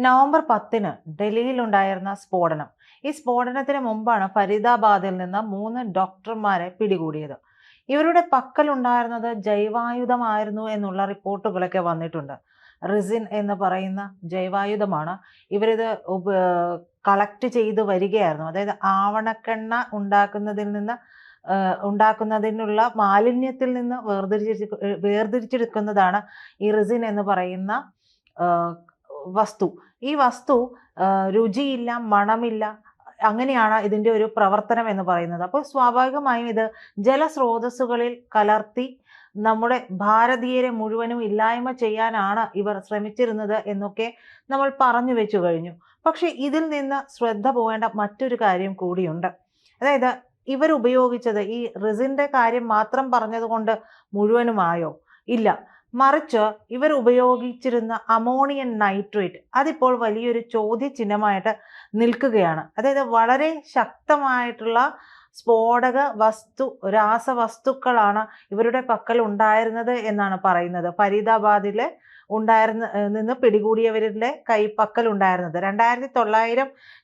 November 10-ന് ഡൽഹിയിലുണ്ടായിരുന്ന സ്ഫോടനം. ഈ സ്ഫോടനത്തിന് മുമ്പാണ് ഫരീദാബാദിൽ നിന്ന് 3 ഡോക്ടർമാരെ പിടികൂടിയത്. ഇവരുടെ പക്കലുണ്ടായിരുന്നത് ജൈവായുധമായിരുന്നു എന്നുള്ള റിപ്പോർട്ടുകളൊക്കെ വന്നിട്ടുണ്ട്. റിസിൻ എന്ന് പറയുന്ന ജൈവായുധമാണ്. ഇവരിത് കളക്ട് ചെയ്ത് വരികയായിരുന്നു. അതായത് ആവണക്കെണ്ണ ഉണ്ടാക്കുന്നതിനുള്ള മാലിന്യത്തിൽ നിന്ന് വേർതിരിച്ചെടുക്കുന്നതാണ് ഈ റിസിൻ എന്ന് പറയുന്ന വസ്തു. ഈ വസ്തു രുചിയില്ല, മണമില്ല, അങ്ങനെയാണ് ഇതിൻ്റെ ഒരു പ്രവർത്തനം എന്ന് പറയുന്നത്. അപ്പോൾ സ്വാഭാവികമായും ഇത് ജലസ്രോതസ്സുകളിൽ കലർത്തി നമ്മുടെ ഭാരതീയരെ മുഴുവനും ഇല്ലായ്മ ചെയ്യാനാണ് ഇവർ ശ്രമിച്ചിരുന്നത് എന്നൊക്കെ നമ്മൾ പറഞ്ഞു വെച്ചു കഴിഞ്ഞു. പക്ഷെ ഇതിൽ നിന്ന് ശ്രദ്ധ പോകേണ്ട മറ്റൊരു കാര്യം കൂടിയുണ്ട്. അതായത് ഇവർ ഉപയോഗിച്ചത് ഈ റിസിൻ്റെ കാര്യം മാത്രം പറഞ്ഞതുകൊണ്ട് മുഴുവനുമായോ? ഇല്ല. മറിച്ച് ഇവർ ഉപയോഗിച്ചിരുന്ന അമോണിയം നൈട്രേറ്റ് അതിപ്പോൾ വലിയൊരു ചോദ്യചിഹ്നമായിട്ട് നിൽക്കുകയാണ്. അതായത് വളരെ ശക്തമായിട്ടുള്ള സ്ഫോടക രാസവസ്തുക്കളാണ് ഇവരുടെ പക്കൽ ഉണ്ടായിരുന്നത് എന്നാണ് പറയുന്നത്. ഫരീദാബാദിലെ നിന്ന് പിടികൂടിയവരുടെ പക്കൽ ഉണ്ടായിരുന്നത് 2900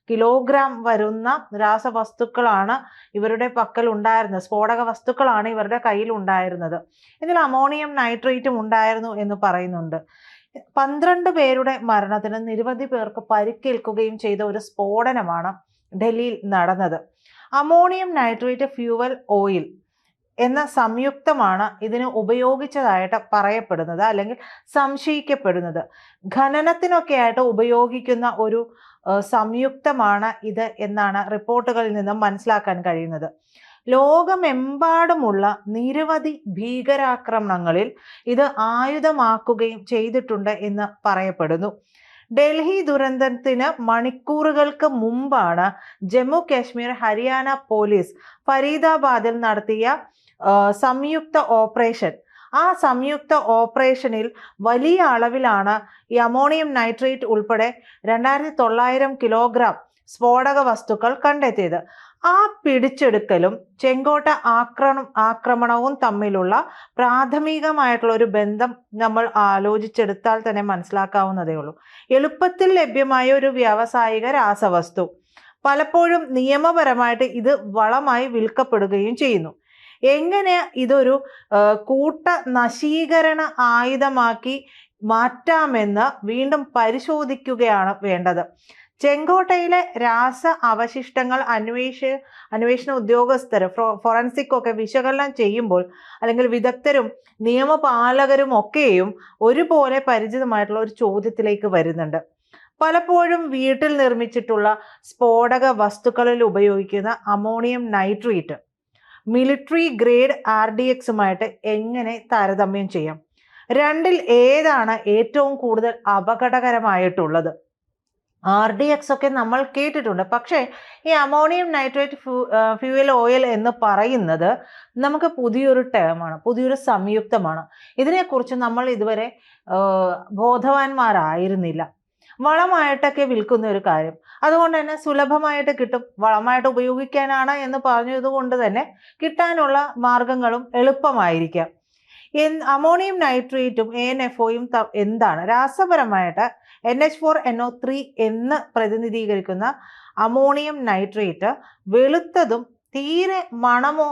കിലോഗ്രാം വരുന്ന രാസവസ്തുക്കളാണ് ഇവരുടെ പക്കൽ ഉണ്ടായിരുന്നത്. സ്ഫോടക വസ്തുക്കളാണ് ഇവരുടെ കയ്യിൽ ഉണ്ടായിരുന്നത്. ഇതിൽ അമോണിയം നൈട്രേറ്റും ഉണ്ടായിരുന്നു എന്ന് പറയുന്നുണ്ട്. 12 പേരുടെ മരണത്തിന് നിരവധി പേർക്ക് പരിക്കേൽക്കുകയും ചെയ്ത ഒരു സ്ഫോടനമാണ് ഡൽഹിയിൽ നടന്നത്. അമോണിയം നൈട്രേറ്റ് ഫ്യൂവൽ ഓയിൽ എന്ന സംയുക്തമാണ് ഇതിന് ഉപയോഗിച്ചതായിട്ട് പറയപ്പെടുന്നത്, അല്ലെങ്കിൽ സംശയിക്കപ്പെടുന്നത്. ഖനനത്തിനൊക്കെ ആയിട്ട് ഉപയോഗിക്കുന്ന ഒരു സംയുക്തമാണ് ഇത് എന്നാണ് റിപ്പോർട്ടുകളിൽ നിന്നും മനസ്സിലാക്കാൻ കഴിയുന്നത്. ലോകമെമ്പാടുമുള്ള നിരവധി ഭീകരാക്രമണങ്ങളിൽ ഇത് ആയുധമാക്കുകയും ചെയ്തിട്ടുണ്ട് എന്ന് പറയപ്പെടുന്നു. ഡൽഹി ദുരന്തത്തിന് മണിക്കൂറുകൾക്ക് മുമ്പാണ് ജമ്മു കാശ്മീർ ഹരിയാന പോലീസ് ഫരീദാബാദിൽ നടത്തിയ സംയുക്ത ഓപ്പറേഷൻ. ആ സംയുക്ത ഓപ്പറേഷനിൽ വലിയ അളവിലാണ് ഈ അമോണിയം നൈട്രേറ്റ് ഉൾപ്പെടെ 2900 കിലോഗ്രാം സ്ഫോടക വസ്തുക്കൾ കണ്ടെത്തിയത്. ആ പിടിച്ചെടുക്കലും ചെങ്കോട്ട ആക്രമണവും തമ്മിലുള്ള പ്രാഥമികമായിട്ടുള്ള ഒരു ബന്ധം നമ്മൾ ആലോചിച്ചെടുത്താൽ തന്നെ മനസ്സിലാക്കാവുന്നതേ ഉള്ളൂ. എളുപ്പത്തിൽ ലഭ്യമായ ഒരു വ്യാവസായിക രാസവസ്തു പലപ്പോഴും നിയമപരമായിട്ട് ഇത് വളമായി വിൽക്കപ്പെടുകയും ചെയ്യുന്നു. എങ്ങനെ ഇതൊരു കൂട്ട നശീകരണ ആയുധമാക്കി മാറ്റാമെന്ന് വീണ്ടും പരിശോധിക്കുകയാണ് വേണ്ടത്. ചെങ്കോട്ടയിലെ രാസ അവശിഷ്ടങ്ങൾ അന്വേഷണ ഉദ്യോഗസ്ഥർ ഫോറൻസിക് ഒക്കെ വിശകലനം ചെയ്യുമ്പോൾ, അല്ലെങ്കിൽ വിദഗ്ധരും നിയമപാലകരും ഒക്കെയും ഒരുപോലെ പരിചിതമായിട്ടുള്ള ഒരു ചോദ്യത്തിലേക്ക് വരുന്നുണ്ട്. പലപ്പോഴും വീട്ടിൽ നിർമ്മിച്ചിട്ടുള്ള സ്ഫോടക വസ്തുക്കളിൽ ഉപയോഗിക്കുന്ന അമോണിയം നൈട്രേറ്റ് മിലിറ്ററി ഗ്രേഡ് RDXുമായിട്ട് എങ്ങനെ താരതമ്യം ചെയ്യാം? രണ്ടിൽ ഏതാണ് ഏറ്റവും കൂടുതൽ അപകടകരമായിട്ടുള്ളത്? RDX ഒക്കെ നമ്മൾ കേട്ടിട്ടുണ്ട്. പക്ഷേ ഈ അമോണിയം നൈട്രേറ്റ് ഫ്യൂവൽ ഓയിൽ എന്ന് പറയുന്നത് നമുക്ക് പുതിയൊരു ടേമാണ്, പുതിയൊരു സംയുക്തമാണ്. ഇതിനെക്കുറിച്ച് നമ്മൾ ഇതുവരെ ബോധവാന്മാരായിരുന്നില്ല. വളമായിട്ടൊക്കെ വിൽക്കുന്ന ഒരു കാര്യം, അതുകൊണ്ട് തന്നെ സുലഭമായിട്ട് കിട്ടും. വളമായിട്ട് ഉപയോഗിക്കാനാണ് എന്ന് പറഞ്ഞത് കൊണ്ട് തന്നെ കിട്ടാനുള്ള മാർഗങ്ങളും എളുപ്പമായിരിക്കാം. അമോണിയം നൈട്രേറ്റും ANFOയും എന്താണ്? രാസപരമായിട്ട് NH4NO3 എന്ന് പ്രതിനിധീകരിക്കുന്ന അമോണിയം നൈട്രേറ്റ് വെളുത്തതും തീരെ മണമോ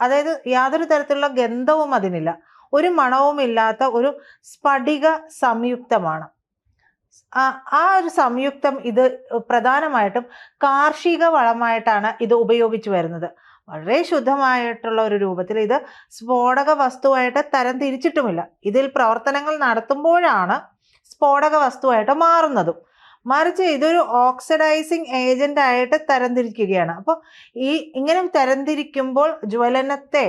അതായത് യാതൊരു തരത്തിലുള്ള ഗന്ധവും അതിനില്ല, ഒരു മണവും ഇല്ലാത്ത ഒരു സ്ഫടിക സംയുക്തമാണ്. ആ ഒരു സംയുക്തം ഇത് പ്രധാനമായിട്ടും കാർഷിക വളമായിട്ടാണ് ഇത് ഉപയോഗിച്ചു വരുന്നത്. വളരെ ശുദ്ധമായിട്ടുള്ള ഒരു രൂപത്തിൽ ഇത് സ്ഫോടക വസ്തുവായിട്ട് തരം തിരിച്ചിട്ടുമില്ല. ഇതിൽ പ്രവർത്തനങ്ങൾ നടത്തുമ്പോഴാണ് സ്ഫോടക വസ്തുവായിട്ട് മാറുന്നതും. മറിച്ച് ഇതൊരു ഓക്സിഡൈസിങ് ഏജന്റ് ആയിട്ട് തരംതിരിക്കുകയാണ്. അപ്പോൾ ഇങ്ങനെ തരംതിരിക്കുമ്പോൾ ജ്വലനത്തെ,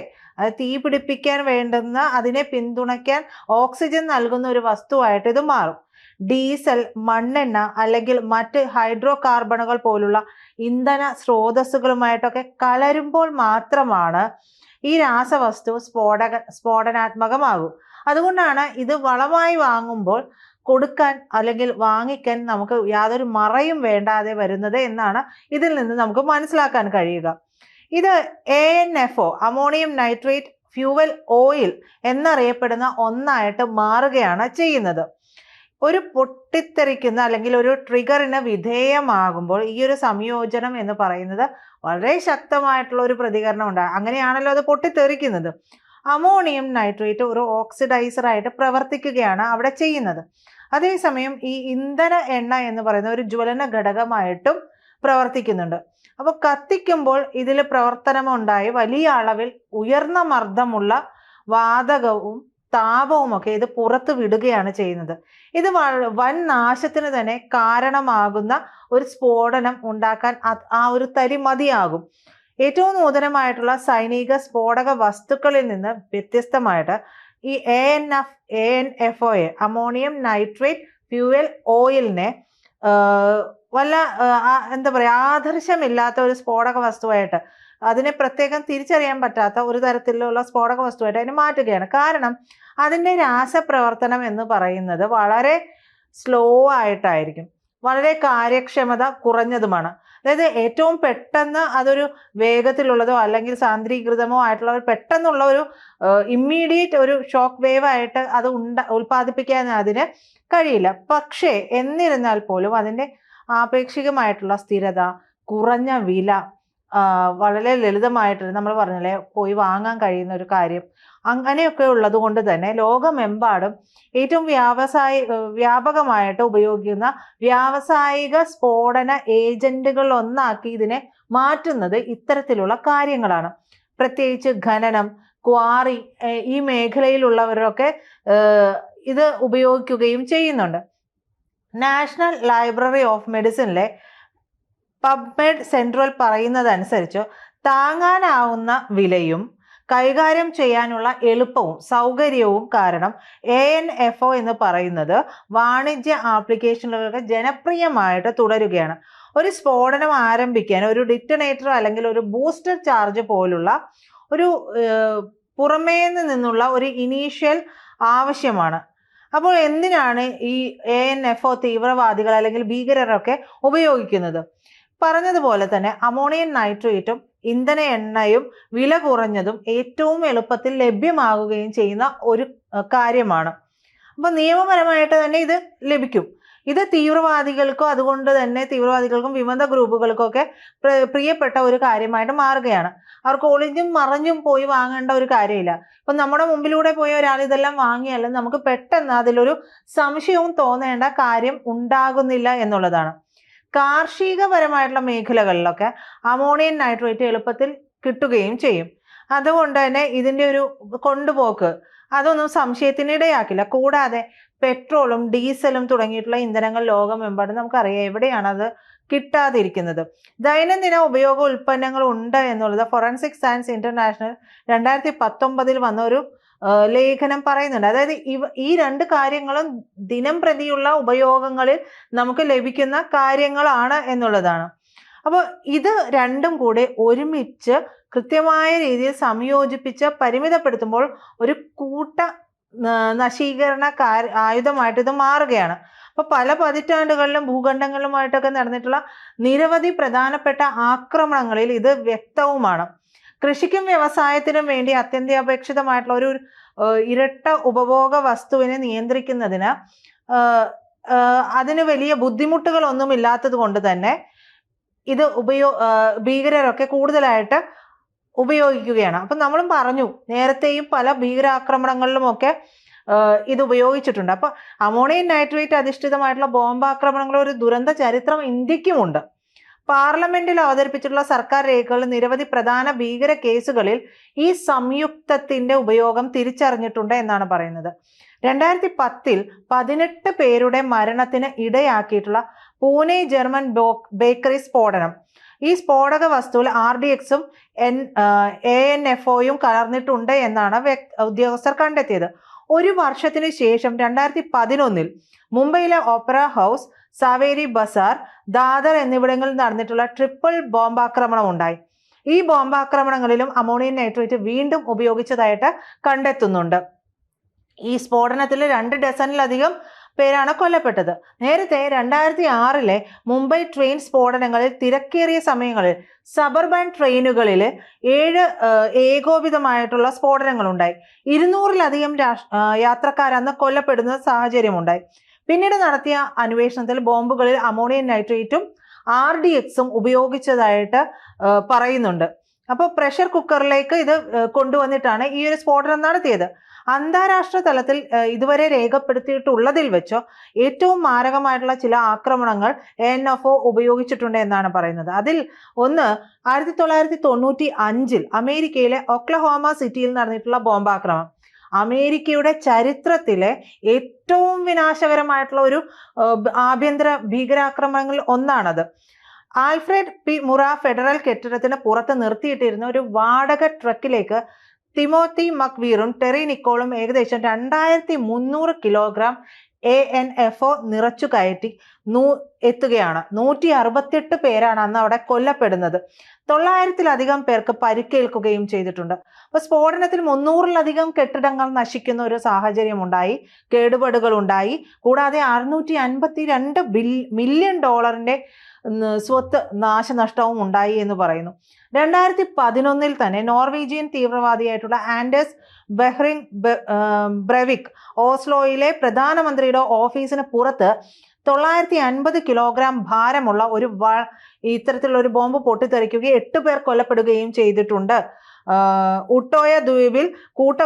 തീ പിടിപ്പിക്കാൻ വേണ്ടുന്ന അതിനെ പിന്തുണയ്ക്കാൻ ഓക്സിജൻ നൽകുന്ന ഒരു വസ്തുവായിട്ട് ഇത് മാറും. ഡീസൽ, മണ്ണെണ്ണ അല്ലെങ്കിൽ മറ്റ് ഹൈഡ്രോ കാർബണുകൾ പോലുള്ള ഇന്ധന സ്രോതസ്സുകളുമായിട്ടൊക്കെ കലരുമ്പോൾ മാത്രമാണ് ഈ രാസവസ്തു സ്ഫോടനാത്മകമാകും. അതുകൊണ്ടാണ് ഇത് വളമായി വാങ്ങുമ്പോൾ കൊടുക്കാൻ അല്ലെങ്കിൽ വാങ്ങിക്കാൻ നമുക്ക് യാതൊരു മറയും വേണ്ടാതെ വരുന്നത് എന്നാണ് ഇതിൽ നിന്ന് നമുക്ക് മനസ്സിലാക്കാൻ കഴിയുക. ഇത് ANFO ammonium nitrate fuel oil എന്നറിയപ്പെടുന്ന ഒന്നായിട്ട് മാറുകയാണ് ചെയ്യുന്നത്. ഒരു പൊട്ടിത്തെറിക്കുന്ന അല്ലെങ്കിൽ ഒരു ട്രിഗറിന് വിധേയമാകുമ്പോൾ ഈ ഒരു സംയോജനം എന്ന് പറയുന്നത് വളരെ ശക്തമായിട്ടുള്ള ഒരു പ്രതികരണം ഉണ്ടാകും. അങ്ങനെയാണല്ലോ അത് പൊട്ടിത്തെറിക്കുന്നത്. അമോണിയം നൈട്രേറ്റ് ഒരു ഓക്സിഡൈസർ ആയിട്ട് പ്രവർത്തിക്കുകയാണ് അവിടെ ചെയ്യുന്നത്. അതേസമയം ഈ ഇന്ധന എണ്ണ എന്ന് പറയുന്ന ഒരു ജ്വലന ഘടകമായിട്ടും പ്രവർത്തിക്കുന്നുണ്ട്. അപ്പോൾ കത്തിക്കുമ്പോൾ ഇതിൽ പ്രവർത്തനമുണ്ടായി വലിയ അളവിൽ ഉയർന്ന മർദ്ദമുള്ള വാതകവും താപവും ഒക്കെ ഇത് പുറത്തു വിടുകയാണ് ചെയ്യുന്നത്. ഇത് വൻ നാശത്തിന് തന്നെ കാരണമാകുന്ന ഒരു സ്ഫോടനം ഉണ്ടാക്കാൻ ആ ഒരു തരി മതിയാകും. ഏറ്റവും നൂതനമായിട്ടുള്ള സൈനിക സ്ഫോടക വസ്തുക്കളിൽ നിന്ന് വ്യത്യസ്തമായിട്ട് ഈ ANFOA അമോണിയം നൈട്രേറ്റ് ഫ്യൂവൽ ഓയിലിനെ എന്താ പറയുക, ആദർശമില്ലാത്ത ഒരു സ്ഫോടക വസ്തുവായിട്ട്, അതിനെ പ്രത്യേകം തിരിച്ചറിയാൻ പറ്റാത്ത ഒരു തരത്തിലുള്ള സ്ഫോടക വസ്തുവായിട്ട് അതിനെ മാറ്റുകയാണ്. കാരണം അതിൻ്റെ രാസപ്രവർത്തനം എന്ന് പറയുന്നത് വളരെ സ്ലോ ആയിട്ടായിരിക്കും, വളരെ കാര്യക്ഷമത കുറഞ്ഞതുമാണ്. അതായത് ഏറ്റവും പെട്ടെന്ന് അതൊരു വേഗത്തിലുള്ളതോ അല്ലെങ്കിൽ സാന്ദ്രീകൃതമോ ആയിട്ടുള്ള പെട്ടെന്നുള്ള ഒരു ഇമ്മീഡിയറ്റ് ഒരു ഷോക്ക് വേവ് ആയിട്ട് അത് ഉൽപ്പാദിപ്പിക്കാൻ അതിന് കഴിയില്ല. പക്ഷേ എന്നിരുന്നാൽ പോലും അതിൻ്റെ ആപേക്ഷികമായിട്ടുള്ള സ്ഥിരത, കുറഞ്ഞ വില, വളരെ ലളിതമായിട്ട് നമ്മൾ പറഞ്ഞല്ലേ പോയി വാങ്ങാൻ കഴിയുന്ന ഒരു കാര്യം, അങ്ങനെയൊക്കെ ഉള്ളത് കൊണ്ട് തന്നെ ലോകമെമ്പാടും ഏറ്റവും വ്യാപകമായിട്ട് ഉപയോഗിക്കുന്ന വ്യാവസായിക സ്ഫോടന ഏജന്റുകളൊന്നാക്കി ഇതിനെ മാറ്റുന്നത് ഇത്തരത്തിലുള്ള കാര്യങ്ങളാണ്. പ്രത്യേകിച്ച് ഖനനം, ക്വാറി, ഈ മേഖലയിലുള്ളവരൊക്കെ ഇത് ഉപയോഗിക്കുകയും ചെയ്യുന്നുണ്ട്. നാഷണൽ ലൈബ്രറി ഓഫ് മെഡിസിനിലെ പബ്മെഡ് സെൻട്രൽ പറയുന്നതനുസരിച്ച് താങ്ങാനാവുന്ന വിലയും കൈകാര്യം ചെയ്യാനുള്ള എളുപ്പവും സൗകര്യവും കാരണം ANFO എന്ന് പറയുന്നത് വാണിജ്യ ആപ്ലിക്കേഷനുകൾക്ക് ജനപ്രിയമായിട്ട് തുടരുകയാണ്. ഒരു സ്ഫോടനം ആരംഭിക്കാൻ ഒരു ഡിറ്റനേറ്റർ അല്ലെങ്കിൽ ഒരു ബൂസ്റ്റർ ചാർജ് പോലുള്ള ഒരു പുറമേ നിന്നുള്ള ഒരു ഇനീഷ്യൽ ആവശ്യമാണ്. അപ്പോൾ എന്തിനാണ് ഈ ANFO തീവ്രവാദികൾ അല്ലെങ്കിൽ ഭീകരരൊക്കെ ഉപയോഗിക്കുന്നത്? പറഞ്ഞതുപോലെ തന്നെ അമോണിയം നൈട്രേറ്റും ഇന്ധന എണ്ണയും വില കുറഞ്ഞതും ഏറ്റവും എളുപ്പത്തിൽ ലഭ്യമാകുകയും ചെയ്യുന്ന ഒരു കാര്യമാണ്. അപ്പോൾ നിയമപരമായിട്ട് തന്നെ ഇത് ലഭിക്കും. ഇത് തീവ്രവാദികൾക്കോ അതുകൊണ്ട് തന്നെ തീവ്രവാദികൾക്കും വിമത ഗ്രൂപ്പുകൾക്കും ഒക്കെ പ്രിയപ്പെട്ട ഒരു കാര്യമായിട്ട് മാറുകയാണ്. അവർക്ക് ഒളിഞ്ഞും മറഞ്ഞും പോയി വാങ്ങേണ്ട ഒരു കാര്യമില്ല. ഇപ്പം നമ്മുടെ മുമ്പിലൂടെ പോയ ഒരാൾ ഇതെല്ലാം വാങ്ങിയാലും നമുക്ക് പെട്ടെന്ന് അതിലൊരു സംശയവും തോന്നേണ്ട കാര്യം ഉണ്ടാകുന്നില്ല എന്നുള്ളതാണ്. കാർഷികപരമായിട്ടുള്ള മേഖലകളിലൊക്കെ അമോണിയം നൈട്രേറ്റ് എളുപ്പത്തിൽ കിട്ടുകയും ചെയ്യും. അതുകൊണ്ട് തന്നെ ഇതിൻ്റെ ഒരു കൊണ്ടുപോക്ക് അതൊന്നും സംശയത്തിനിടയാക്കില്ല. കൂടാതെ പെട്രോളും ഡീസലും തുടങ്ങിയിട്ടുള്ള ഇന്ധനങ്ങൾ ലോകമെമ്പാടും നമുക്കറിയാം എവിടെയാണ് അത് കിട്ടാതിരിക്കുന്നത്. ദൈനംദിന ഉപയോഗ ഉൽപ്പന്നങ്ങൾ ഉണ്ട് എന്നുള്ളത് ഫോറൻസിക് സയൻസ് ഇന്റർനാഷണൽ 2019 വന്ന ഒരു ലേഖനം പറയുന്നുണ്ട്. അതായത് ഈ രണ്ട് കാര്യങ്ങളും ദിനം പ്രതിയുള്ള ഉപയോഗങ്ങളിൽ നമുക്ക് ലഭിക്കുന്ന കാര്യങ്ങളാണ് എന്നുള്ളതാണ്. അപ്പോൾ ഇത് രണ്ടും കൂടെ ഒരുമിച്ച് കൃത്യമായ രീതിയിൽ സംയോജിപ്പിച്ച് പരിമിതപ്പെടുത്തുമ്പോൾ ഒരു കൂട്ട നശീകരണ ആയുധമായിട്ട് ഇത് മാറുകയാണ്. അപ്പോൾ പല പതിറ്റാണ്ടുകളിലും ഭൂഖണ്ഡങ്ങളിലുമായിട്ടൊക്കെ നടന്നിട്ടുള്ള നിരവധി പ്രധാനപ്പെട്ട ആക്രമണങ്ങളിൽ ഇത് വ്യക്തവുമാണ്. കൃഷിക്കും വ്യവസായത്തിനും വേണ്ടി അത്യന്താപേക്ഷിതമായിട്ടുള്ള ഒരു ഇരട്ട ഉപഭോഗ വസ്തുവിനെ നിയന്ത്രിക്കുന്നതിന് അതിന് വലിയ ബുദ്ധിമുട്ടുകളൊന്നും ഇല്ലാത്തത് കൊണ്ട് തന്നെ ഇത് ഭീകരരൊക്കെ കൂടുതലായിട്ട് ഉപയോഗിക്കുകയാണ്. അപ്പം നമ്മളും പറഞ്ഞു നേരത്തെയും പല ഭീകരാക്രമണങ്ങളിലുമൊക്കെ ഇത് ഉപയോഗിച്ചിട്ടുണ്ട്. അപ്പോൾ അമോണിയം നൈട്രേറ്റ് അധിഷ്ഠിതമായിട്ടുള്ള ബോംബാക്രമണങ്ങളുടെ ഒരു ദുരന്ത ചരിത്രം ഇന്ത്യക്കുമുണ്ട്. പാർലമെന്റിൽ അവതരിപ്പിച്ചിട്ടുള്ള സർക്കാർ രേഖകളിൽ നിരവധി പ്രധാന ഭീകര കേസുകളിൽ ഈ സംയുക്തത്തിന്റെ ഉപയോഗം തിരിച്ചറിഞ്ഞിട്ടുണ്ട് എന്നാണ് പറയുന്നത്. 2010 18 പേരുടെ മരണത്തിന് ഇടയാക്കിയിട്ടുള്ള പൂനെ ജർമ്മൻ ബേക്കറി സ്ഫോടനം, ഈ സ്ഫോടക വസ്തുവിൽ RDXും ANFOയും കലർന്നിട്ടുണ്ട് എന്നാണ് ഉദ്യോഗസ്ഥർ കണ്ടെത്തിയത്. ഒരു വർഷത്തിന് ശേഷം 2011 മുംബൈയിലെ ഓപ്പറ ഹൗസ്, സാവേരി ബസാർ, ദാദർ എന്നിവിടങ്ങളിൽ നടന്നിട്ടുള്ള ട്രിപ്പിൾ ബോംബാക്രമണം ഉണ്ടായി. ഈ ബോംബാക്രമണങ്ങളിലും അമോണിയം നൈട്രേറ്റ് വീണ്ടും ഉപയോഗിച്ചതായിട്ട് കണ്ടെത്തുന്നുണ്ട്. ഈ സ്ഫോടനത്തിൽ 2 ഡസനിലധികം പേരാണ് കൊല്ലപ്പെട്ടത്. നേരത്തെ 2006 മുംബൈ ട്രെയിൻ സ്ഫോടനങ്ങളിൽ തിരക്കേറിയ സമയങ്ങളിൽ സബർബൻ ട്രെയിനുകളിൽ 7 ഏകോപിതമായിട്ടുള്ള സ്ഫോടനങ്ങൾ ഉണ്ടായി. 200-ലധികം യാത്രക്കാർ അന്ന് കൊല്ലപ്പെടുന്ന സാഹചര്യമുണ്ടായി. പിന്നീട് നടത്തിയ അന്വേഷണത്തിൽ ബോംബുകളിൽ അമോണിയം നൈട്രേറ്റും RDXും ഉപയോഗിച്ചതായിട്ട് പറയുന്നുണ്ട്. അപ്പോൾ പ്രഷർ കുക്കറിലേക്ക് ഇത് കൊണ്ടുവന്നിട്ടാണ് ഈ ഒരു സ്ഫോടനം നടത്തിയത്. അന്താരാഷ്ട്ര തലത്തിൽ ഇതുവരെ രേഖപ്പെടുത്തിയിട്ടുള്ളതിൽ വെച്ചോ ഏറ്റവും മാരകമായിട്ടുള്ള ചില ആക്രമണങ്ങൾ ANFO ഉപയോഗിച്ചിട്ടുണ്ട് എന്നാണ് പറയുന്നത്. അതിൽ ഒന്ന് 1995 അമേരിക്കയിലെ ഒക്ലഹോമ സിറ്റിയിൽ നടന്നിട്ടുള്ള ബോംബാക്രമണം. അമേരിക്കയുടെ ചരിത്രത്തിലെ ഏറ്റവും വിനാശകരമായിട്ടുള്ള ഒരു ആഭ്യന്തര ഭീകരാക്രമണങ്ങളിൽ ഒന്നാണത്. ആൽഫ്രഡ് പി മുറ ഫെഡറൽ കെട്ടിടത്തിന് പുറത്ത് നിർത്തിയിട്ടിരുന്ന ഒരു വാടക ട്രക്കിലേക്ക് തിമോത്തി മക്വീറും ടെറി നിക്കോളും ഏകദേശം 2300 കിലോഗ്രാം ANFO നിറച്ചു കയറ്റി എത്തുകയാണ്. 168 പേരാണ് അന്ന് അവിടെ കൊല്ലപ്പെടുന്നത്. 900-ലധികം പേർക്ക് പരിക്കേൽക്കുകയും ചെയ്തിട്ടുണ്ട്. അപ്പൊ സ്ഫോടനത്തിൽ 300-ലധികം കെട്ടിടങ്ങൾ നശിക്കുന്ന ഒരു സാഹചര്യം ഉണ്ടായി, കേടുപാടുകൾ ഉണ്ടായി. കൂടാതെ $652 മില്യൺ സ്വത്ത് നാശനഷ്ടവും ഉണ്ടായി എന്ന് പറയുന്നു. 2011 തന്നെ നോർവീജിയൻ തീവ്രവാദിയായിട്ടുള്ള ആൻഡേഴ്സ് ബ്രെവിക് ഓസ്ലോയിലെ പ്രധാനമന്ത്രിയുടെ ഓഫീസിന് പുറത്ത് 950 കിലോഗ്രാം ഭാരമുള്ള ഇത്തരത്തിലുള്ള ഒരു ബോംബ് പൊട്ടിത്തെറിക്കുകയും 8 പേർ കൊല്ലപ്പെടുകയും ചെയ്തിട്ടുണ്ട്. ഉട്ടോയ ദ്വീപിൽ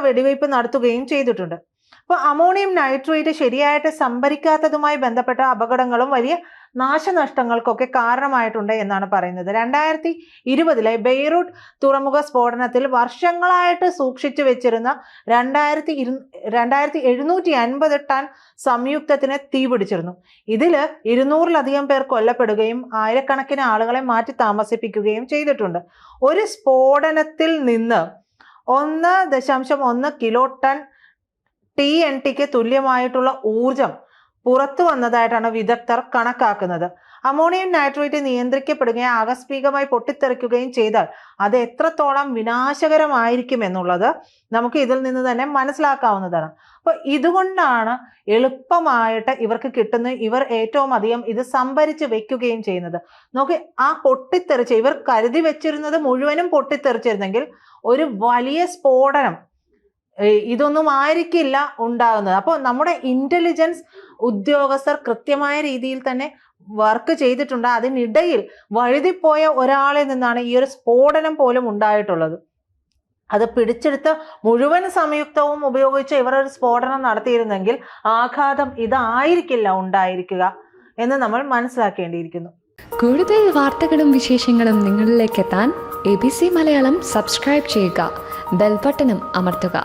വെടിവയ്പ് നടത്തുകയും ചെയ്തിട്ടുണ്ട്. അപ്പോൾ അമോണിയം നൈട്രേറ്റ് ശരിയായിട്ട് സംഭരിക്കാത്തതുമായി ബന്ധപ്പെട്ട അപകടങ്ങളും വലിയ നാശനഷ്ടങ്ങൾക്കൊക്കെ കാരണമായിട്ടുണ്ട് എന്നാണ് പറയുന്നത്. 2020 ബെയ്റൂട്ട് തുറമുഖ സ്ഫോടനത്തിൽ വർഷങ്ങളായിട്ട് സൂക്ഷിച്ചു വെച്ചിരുന്ന 2750 ടൺ സംയുക്തത്തിന് തീപിടിച്ചിരുന്നു. ഇതിൽ 200-ലധികം പേർ കൊല്ലപ്പെടുകയും ആയിരക്കണക്കിന് ആളുകളെ മാറ്റി താമസിപ്പിക്കുകയും ചെയ്തിട്ടുണ്ട്. ഒരു സ്ഫോടനത്തിൽ നിന്ന് 1.1 കിലോ ടൺ TNTക്ക് തുല്യമായിട്ടുള്ള ഊർജം പുറത്തു വന്നതായിട്ടാണ് വിദഗ്ധർ കണക്കാക്കുന്നത്. അമോണിയം നൈട്രേറ്റ് നിയന്ത്രിക്കപ്പെടുകയും ആകസ്മികമായി പൊട്ടിത്തെറിക്കുകയും ചെയ്താൽ അത് എത്രത്തോളം വിനാശകരമായിരിക്കും എന്നുള്ളത് നമുക്ക് ഇതിൽ നിന്ന് തന്നെ മനസ്സിലാക്കാവുന്നതാണ്. അപ്പോൾ ഇതുകൊണ്ടാണ് എളുപ്പമായിട്ട് ഇവർക്ക് ഇവർ ഏറ്റവും അധികം ഇത് സംഭരിച്ച് വെക്കുകയും ചെയ്യുന്നത്. നോക്കി, ആ പൊട്ടിത്തെറിച്ച് ഇവർ കരുതി വെച്ചിരുന്നത് മുഴുവനും പൊട്ടിത്തെറിച്ചിരുന്നെങ്കിൽ ഒരു വലിയ സ്ഫോടനം ഇതൊന്നും ആയിരിക്കില്ല ഉണ്ടാകുന്നത്. അപ്പോൾ നമ്മുടെ ഇന്റലിജൻസ് ഉദ്യോഗസ്ഥർ കൃത്യമായ രീതിയിൽ തന്നെ വർക്ക് ചെയ്തിട്ടുണ്ട്. അതിനിടയിൽ വഴുതിപ്പോയ ഒരാളിൽ നിന്നാണ് ഈ ഒരു സ്ഫോടനം പോലും ഉണ്ടായിട്ടുള്ളത്. അത് പിടിച്ചെടുത്ത് മുഴുവൻ സംയുക്തവും ഉപയോഗിച്ച് ഇവർ ഒരു സ്ഫോടനം നടത്തിയിരുന്നെങ്കിൽ ആഘാതം ഇതായിരിക്കില്ല ഉണ്ടായിരിക്കുക എന്ന് നമ്മൾ മനസ്സിലാക്കേണ്ടിയിരിക്കുന്നു. കൂടുതൽ വാർത്തകളും വിശേഷങ്ങളും നിങ്ങളിലേക്ക് എത്താൻ ABC മലയാളം സബ്സ്ക്രൈബ് ചെയ്യുക, ബെൽ ബട്ടണും അമർത്തുക.